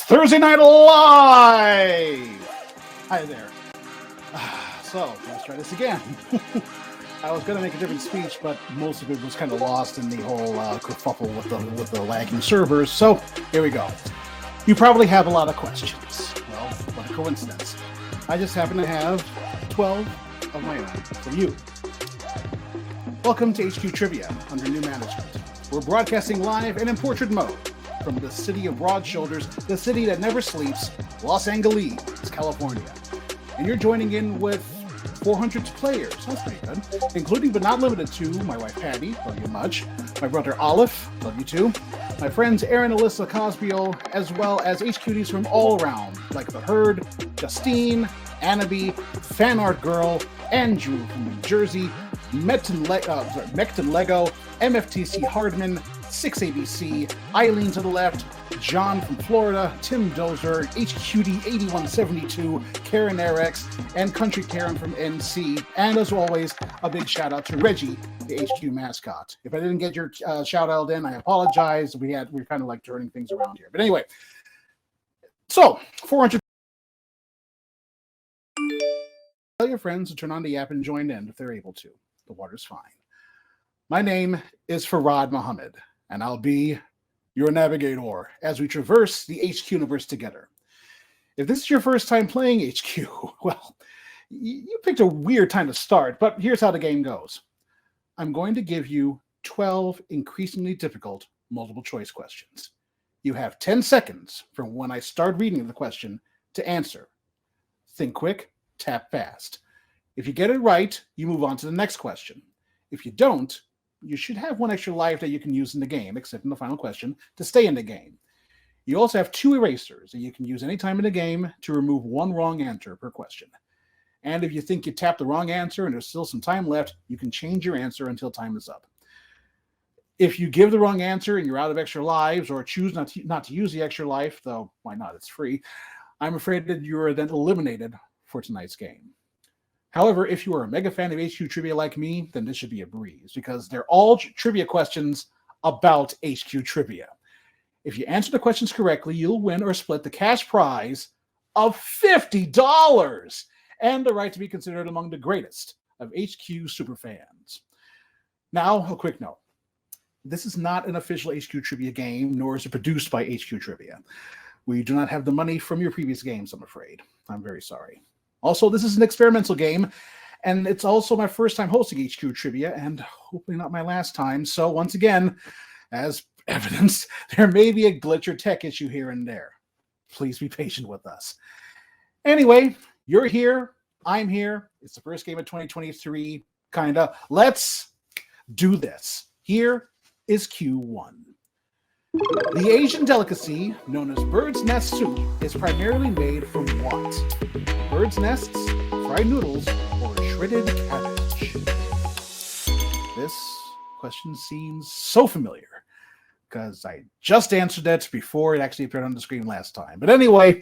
Thursday Night Live! Hi there. So, let's try this again. I was going to make a different speech, but most of it was kind of lost in the whole kerfuffle with the lagging servers. So, here we go. You probably have a lot of questions. Well, what a coincidence. I just happen to have 12 of my own for you. Welcome to HQ Trivia under new management. We're broadcasting live and in portrait mode from the city of broad shoulders, the city that never sleeps, Los Angeles, California. And you're joining in with 400 players. That's pretty good. Including but not limited to my wife Patty, love you much, my brother Olive, love you too, my friends Aaron, Alyssa, Cosbio, as well as HQTs from all around, like The Herd, Justine, Annaby, Fan Art Girl, Andrew from New Jersey, Mecton Lego, MFTC Hardman, 6ABC, Eileen to the left, John from Florida, Tim Dozer, HQD 8172, Karen RX, and Country Karen from NC. And as always, a big shout out to Reggie, the HQ mascot. If I didn't get your shout out in, I apologize. We're kind of like turning things around here. But anyway, so 400. Tell your friends to turn on the app and join in if they're able to. The water's fine. My name is Farad Muhammad, and I'll be your navigator as we traverse the HQ universe together. If this is your first time playing HQ, well, you picked a weird time to start, but here's how the game goes. I'm going to give you 12 increasingly difficult multiple choice questions. You have 10 seconds from when I start reading the question to answer. Think quick, tap fast. If you get it right, you move on to the next question. If you don't, you should have one extra life that you can use in the game, except in the final question, to stay in the game. You also have 2 erasers that you can use anytime in the game to remove one wrong answer per question. And if you think you tapped the wrong answer and there's still some time left, you can change your answer until time is up. If you give the wrong answer and you're out of extra lives, or choose not to use the extra life, though why not, it's free, I'm afraid that you are then eliminated for tonight's game. However, if you are a mega fan of HQ Trivia like me, then this should be a breeze, because they're all trivia questions about HQ Trivia. If you answer the questions correctly, you'll win or split the cash prize of $50 and the right to be considered among the greatest of HQ superfans. Now, a quick note. This is not an official HQ Trivia game, nor is it produced by HQ Trivia. We do not have the money from your previous games, I'm afraid. I'm very sorry. Also, this is an experimental game, and it's also my first time hosting HQ Trivia, and hopefully not my last time. So once again, as evidenced, there may be a glitch or tech issue here and there. Please be patient with us. Anyway, you're here. I'm here. It's the first game of 2023, kinda. Let's do this. Here is Q1. The Asian delicacy known as bird's nest soup is primarily made from what? Bird's nests, fried noodles, or shredded cabbage? This question seems so familiar because I just answered it before it actually appeared on the screen last time. But anyway,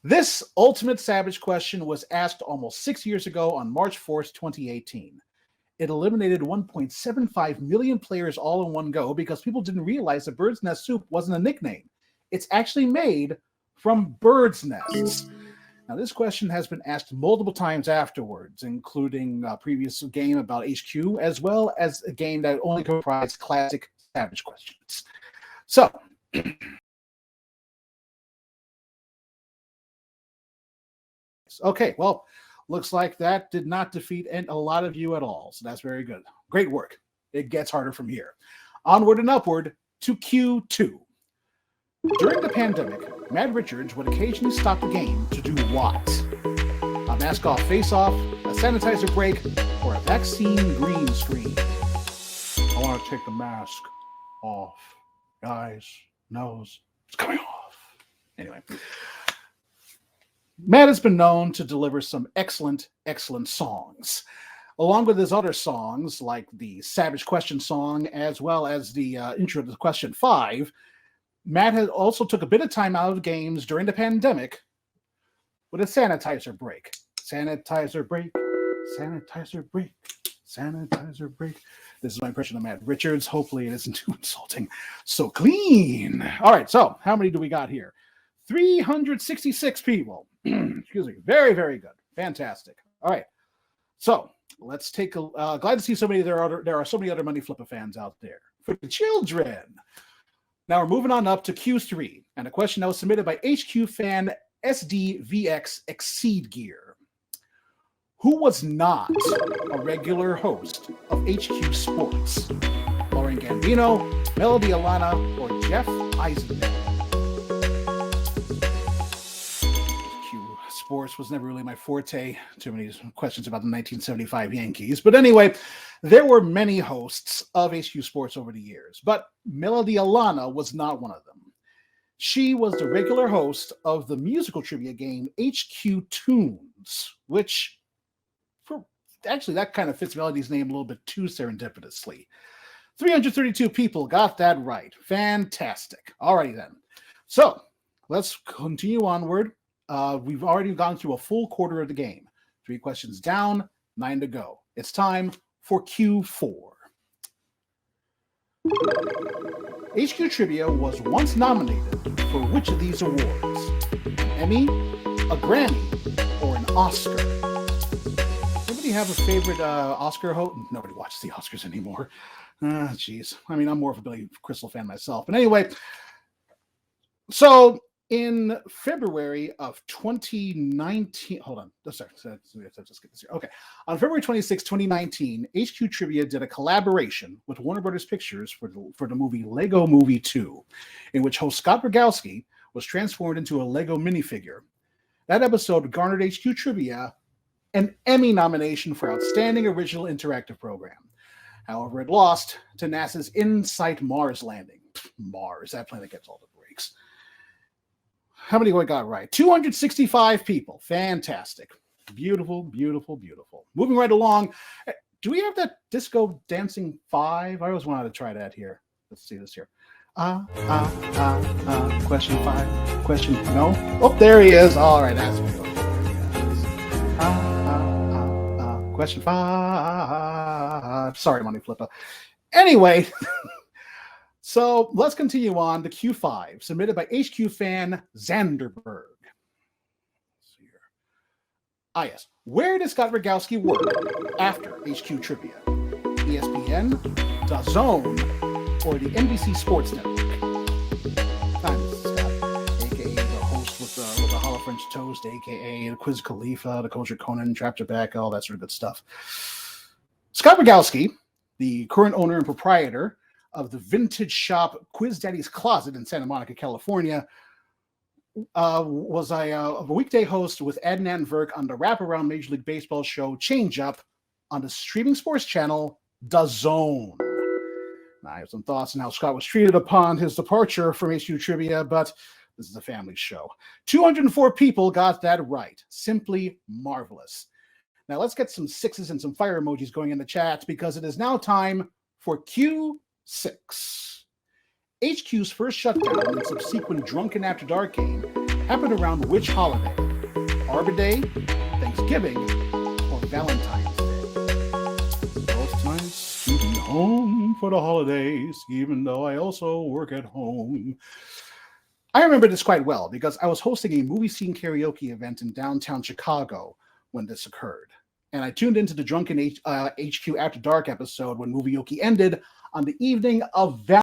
this ultimate savage question was asked almost 6 years ago on March 4th, 2018. It eliminated 1.75 million players all in one go because people didn't realize that bird's nest soup wasn't a nickname. It's actually made from bird's nests. Now, this question has been asked multiple times afterwards, including a previous game about HQ, as well as a game that only comprised classic savage questions. So, okay, well, looks like that did not defeat a lot of you at all, so that's very good. Great work. It gets harder from here. Onward and upward to Q2. During the pandemic, Mad Richards would occasionally stop the game to do what? A mask-off face-off, a sanitizer break, or a vaccine green screen? I want to take the mask off. Guys, nose, it's coming off. Anyway. Matt has been known to deliver some excellent, excellent songs. Along with his other songs, like the Savage Question song, as well as the intro to Question 5, Matt has also took a bit of time out of games during the pandemic with a sanitizer break. Sanitizer break, sanitizer break, sanitizer break. This is my impression of Matt Richards. Hopefully it isn't too insulting. So clean. All right, so how many do we got here? 366 people. Excuse me. Very, very good. Fantastic. All right. So let's take a. Glad to see so many. There are so many other Money Flipper fans out there for the children. Now we're moving on up to Q3, and a question that was submitted by HQ fan SDVX Exceed Gear. Who was not a regular host of HQ Sports? Lauren Gambino, Melody Alana, or Jeff Eisenman? HQ Sports was never really my forte. Too many questions about the 1975 Yankees. But anyway, there were many hosts of HQ Sports over the years, but Melody Alana was not one of them. She was the regular host of the musical trivia game HQ Tunes, which actually that kind of fits Melody's name a little bit too serendipitously. 332 people got that right. Fantastic. Alrighty then. So let's continue onward. We've already gone through a full quarter of the game. 3 questions down, 9 to go. It's time for Q4. HQ Trivia was once nominated for which of these awards? An Emmy, a Grammy, or an Oscar? Anybody have a favorite Oscar host? Nobody watches the Oscars anymore. Jeez. I mean, I'm more of a Billy Crystal fan myself. But anyway, so in February of 2019, hold on. Sorry, let's just get this here. Okay. On February 26, 2019, HQ Trivia did a collaboration with Warner Brothers Pictures for the movie Lego Movie 2, in which host Scott Rogowski was transformed into a Lego minifigure. That episode garnered HQ Trivia an Emmy nomination for Outstanding Original Interactive Program. However, it lost to NASA's InSight Mars landing. Mars, that planet gets all the breaks. How many we got right? 265 people. Fantastic. Beautiful, beautiful, beautiful. Moving right along. Do we have that disco dancing 5? I always wanted to try that here. Let's see this here. Question 5. Question, no? Oh, there he is. All right, that's beautiful. Question 5. Sorry, Money Flipper. Anyway, so let's continue on to Q5, submitted by HQ fan Zanderberg. Let's see here. Yes. Where does Scott Rogowski work after HQ Trivia? ESPN, DAZN, or the NBC Sports Network? I'm Scott, aka the host with the Hollow French Toast, aka the Quiz Khalifa, the Culture Conan, Trapped Your Back, all that sort of good stuff. Scott Rogowski, the current owner and proprietor of the vintage shop Quiz Daddy's Closet in Santa Monica, California, was a weekday host with Adnan Virk on the wraparound Major League Baseball show Change Up on the streaming sports channel DAZN. Now, I have some thoughts on how Scott was treated upon his departure from HQ Trivia, but this is a family show. 204 people got that right. Simply marvelous. Now let's get some 6s and some fire emojis going in the chat, because it is now time for Q6. HQ's first shutdown and subsequent Drunken After Dark game happened around which holiday? Arbor Day, Thanksgiving, or Valentine's Day? Well, it's nice to be home for the holidays, even though I also work at home. I remember this quite well because I was hosting a movie scene karaoke event in downtown Chicago when this occurred. And I tuned into the Drunken HQ After Dark episode when Movieoki ended on the evening of Valentine's.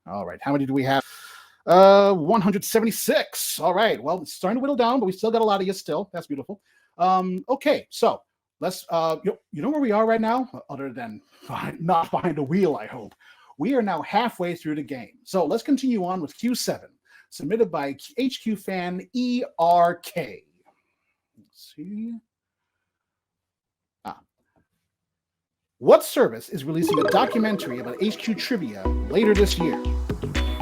All right, how many do we have? 176. All right, well, it's starting to whittle down, but we still got a lot of you still. That's beautiful. Okay, so let's, you know where we are right now? Other than not behind a wheel, I hope. We are now halfway through the game. So let's continue on with Q7, submitted by HQ fan ERK. Let's see. What service is releasing a documentary about HQ Trivia later this year?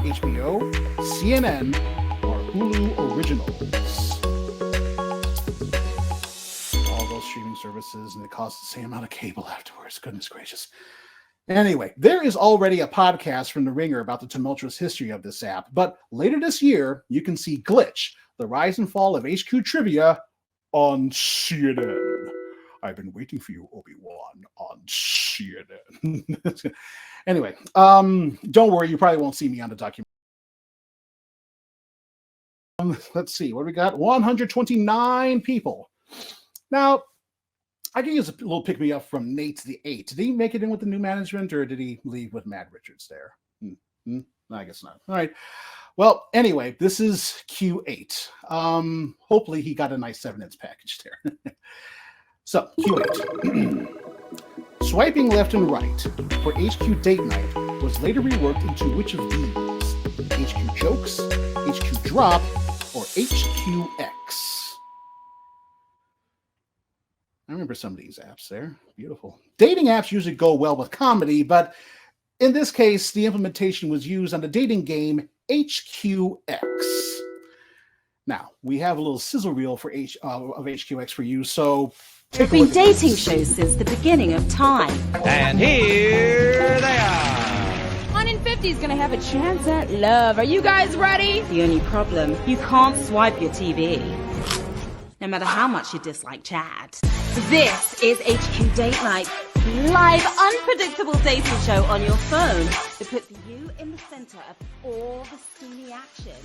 HBO, CNN, or Hulu Originals? All those streaming services, and it costs the same amount of cable afterwards. Goodness gracious. Anyway, there is already a podcast from The Ringer about the tumultuous history of this app, but later this year, you can see Glitch, the rise and fall of HQ Trivia on CNN. I've been waiting for you, Obi-Wan, on CNN. Anyway, don't worry, you probably won't see me on the document. Let's see, what do we got? 129 people. Now, I can use a little pick-me-up from Nate the 8. Did he make it in with the new management, or did he leave with Matt Richards there? I guess not. All right. Well, anyway, this is Q8. Hopefully he got a nice 7-inch package there. So, Q8. Swiping left and right for HQ Date Night was later reworked into which of these? HQ Jokes, HQ Drop, or HQX? I remember some of these apps there. Beautiful. Dating apps usually go well with comedy, but in this case, the implementation was used on the dating game HQX. Now, we have a little sizzle reel for of HQX for you, so there have been dating shows since the beginning of time. And here they are. 1 in 50 is going to have a chance at love. Are you guys ready? The only problem, you can't swipe your TV, no matter how much you dislike Chad. This is HQ Date Night, live, unpredictable dating show on your phone that puts you in the center of all the steamy action.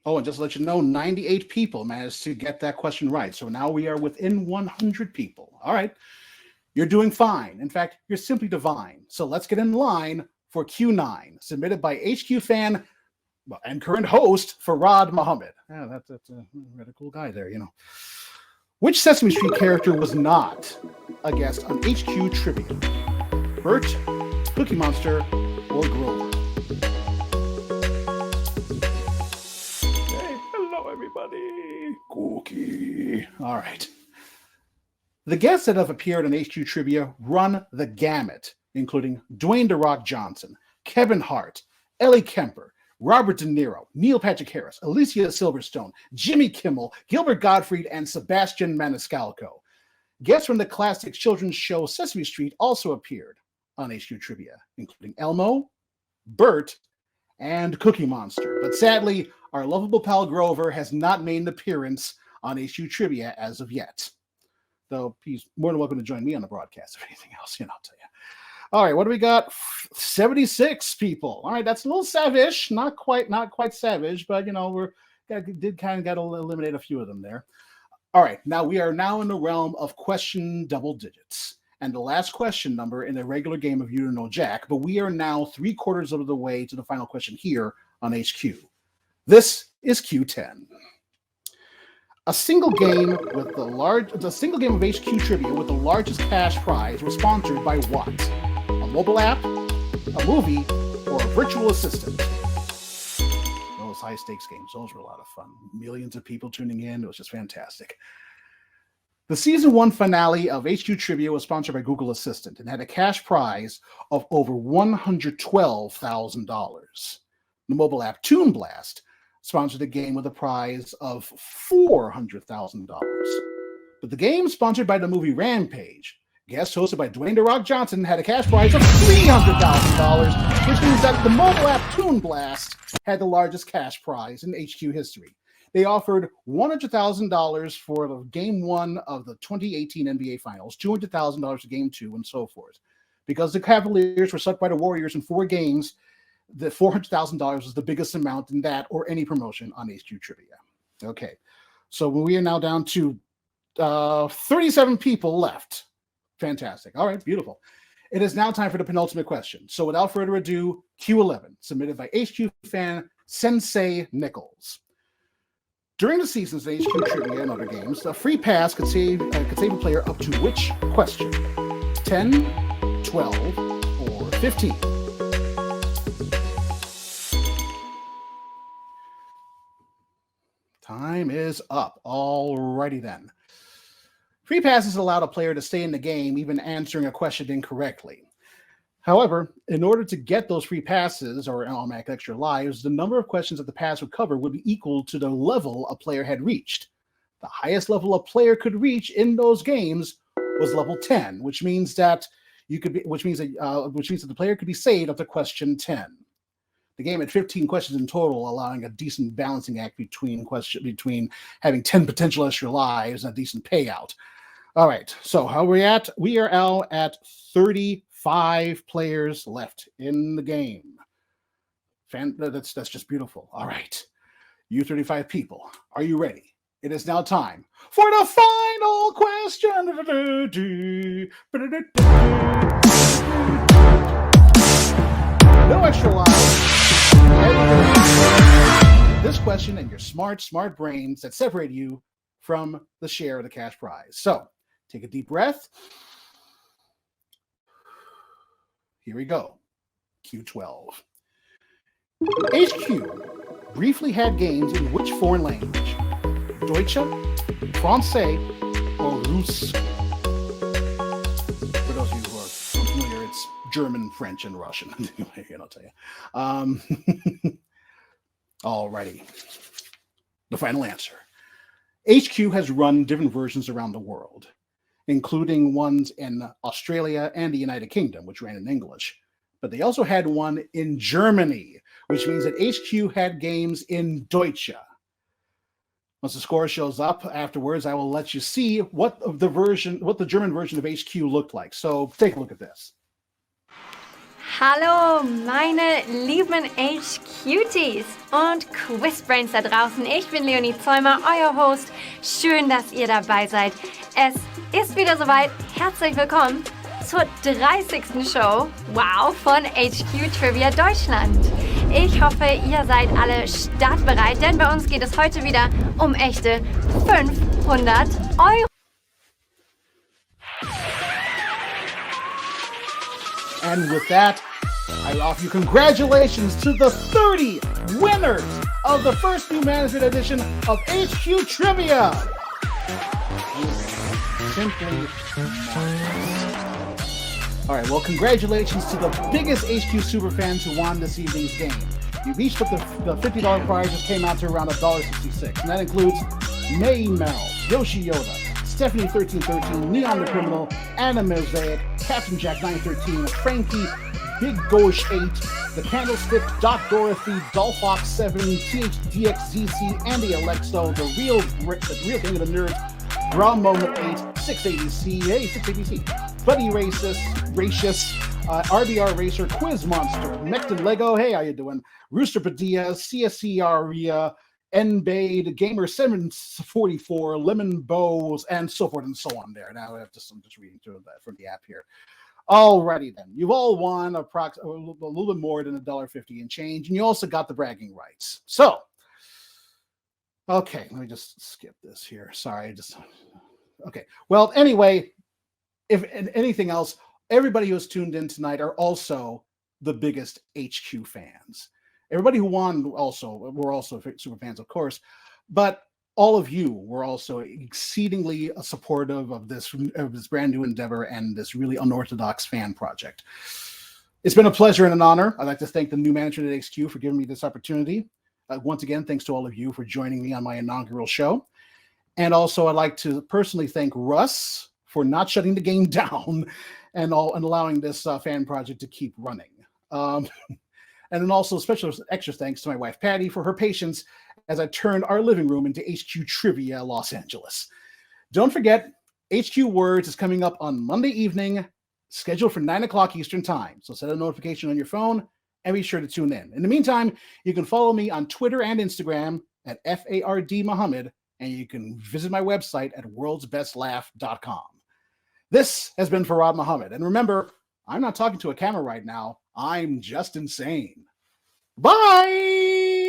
Oh, and just to let you know, 98 people managed to get that question right. So now we are within 100 people. All right. You're doing fine. In fact, you're simply divine. So let's get in line for Q9, submitted by HQ fan and current host Farad Muhammad. Yeah, that's a really cool guy there, you know. Which Sesame Street character was not a guest on HQ Trivia? Bert, Cookie Monster, or Grover? Hey, hello everybody. Cookie. All right. The guests that have appeared on HQ Trivia run the gamut, including Dwayne "The Rock" Johnson, Kevin Hart, Ellie Kemper, Robert De Niro, Neil Patrick Harris, Alicia Silverstone, Jimmy Kimmel, Gilbert Gottfried, and Sebastian Maniscalco. Guests from the classic children's show Sesame Street also appeared on HQ Trivia, including Elmo, Bert, and Cookie Monster. But sadly, our lovable pal Grover has not made an appearance on HQ Trivia as of yet. Though he's more than welcome to join me on the broadcast if anything else, I'll tell you. All right, what do we got? 76 people. All right, that's a little savage. Not quite savage, but did kind of got to eliminate a few of them there. All right, now we are now in the realm of question double digits. And the last question number in the regular game of You Don't Know Jack, but we are now 3/4 of the way to the final question here on HQ. This is Q10. A single game of HQ Trivia with the largest cash prize was sponsored by what? A mobile app, a movie, or a virtual assistant? Those high-stakes games, those were a lot of fun. Millions of people tuning in. It was just fantastic. The Season 1 finale of HQ Trivia was sponsored by Google Assistant and had a cash prize of over $112,000. The mobile app Toon Blast sponsored the game with a prize of $400,000. But the game sponsored by the movie Rampage, guest hosted by Dwayne "The Rock" Johnson, had a cash prize of $300,000, which means that the mobile app Toon Blast had the largest cash prize in HQ history. They offered $100,000 for the Game 1 of the 2018 NBA Finals, $200,000 for Game 2, and so forth. Because the Cavaliers were swept by the Warriors in 4 games, the $400,000 was the biggest amount in that or any promotion on HQ Trivia. Okay, so we are now down to 37 people left. Fantastic. All right, beautiful. It is now time for the penultimate question. So without further ado, Q11, submitted by HQ fan Sensei Nichols. During the seasons of HQ Trivia and other games, a free pass could save a player up to which question? 10, 12, or 15? Time is up. Alrighty then. Free passes allowed a player to stay in the game, even answering a question incorrectly. However, in order to get those free passes or automatic extra lives, the number of questions that the pass would cover would be equal to the level a player had reached. The highest level a player could reach in those games was level 10, which means that the player could be saved up to question 10. The game had 15 questions in total, allowing a decent balancing act between having 10 potential extra lives and a decent payout. All right, so how are we at? We are now at 35 players left in the game. That's just beautiful. All right, you 35 people, are you ready? It is now time for the final question. No extra lives. This question and your smart brains that separate you from the share of the cash prize. So take a deep breath. Here we go. Q12. HQ briefly had games in which foreign language? Deutsche, Francais, or Russ? For those of you who are familiar, it's German, French, and Russian. Anyway, I'll tell you. Alrighty. The final answer. HQ has run different versions around the world, including ones in Australia and the United Kingdom, which ran in English. But they also had one in Germany, which means that HQ had games in Deutsche. Once the score shows up afterwards, I will let you see what the German version of HQ looked like. So take a look at this. Hallo, meine lieben HQTs und Quizbrains da draußen. Ich bin Leonie Zäumer, euer Host. Schön, dass ihr dabei seid. Es ist wieder soweit. Herzlich willkommen zur 30. Show, wow, von HQ Trivia Deutschland. Ich hoffe, ihr seid alle startbereit, denn bei uns geht es heute wieder um echte 500 Euro. And with that, I offer you congratulations to the 30 winners of the first new management edition of HQ Trivia. Simply marvelous. All right, well, congratulations to the biggest HQ superfans who won this evening's game. You've each took the $50 prize, which came out to around $1.66, and that includes May Mel, Yoshi Yoda, Stephanie 1313, Neon the Criminal, Anna Mosaic, Captain Jack 913, Frankie, Big Gosh 8, The Candlestick, Doc Dorothy, Dolphox 7, THDXZC, Andy Alexo, the real King of the Nerds, Brown Moment 8, 680C, hey 680C, Buddy Racist, RBR Racer, Quiz Monster, Mecton Lego, hey how you doing? Rooster Padilla, CSC Aria, Nbade, Gamer 744, Lemon Bows, and so forth and so on there. Now I'm just reading through that from the app here. Alrighty then. You've all won a little bit more than $1.50 and change, and you also got the bragging rights. So, okay, let me just skip this here. Sorry, okay. Well, anyway, if anything else, everybody who has tuned in tonight are also the biggest HQ fans. Everybody who won were also super fans, of course, but all of you were also exceedingly supportive of this brand new endeavor and this really unorthodox fan project. It's been a pleasure and an honor. I'd like to thank the new management at HQ for giving me this opportunity. Once again, thanks to all of you for joining me on my inaugural show. And also, I'd like to personally thank Russ for not shutting the game down and allowing this fan project to keep running. And then also special extra thanks to my wife, Patty, for her patience as I turned our living room into HQ Trivia Los Angeles. Don't forget, HQ Words is coming up on Monday evening, scheduled for 9 o'clock Eastern Time. So set a notification on your phone and be sure to tune in. In the meantime, you can follow me on Twitter and Instagram at FARD Muhammad, and you can visit my website at worldsbestlaugh.com. This has been Farad Muhammad. And remember, I'm not talking to a camera right now. I'm just insane. Bye!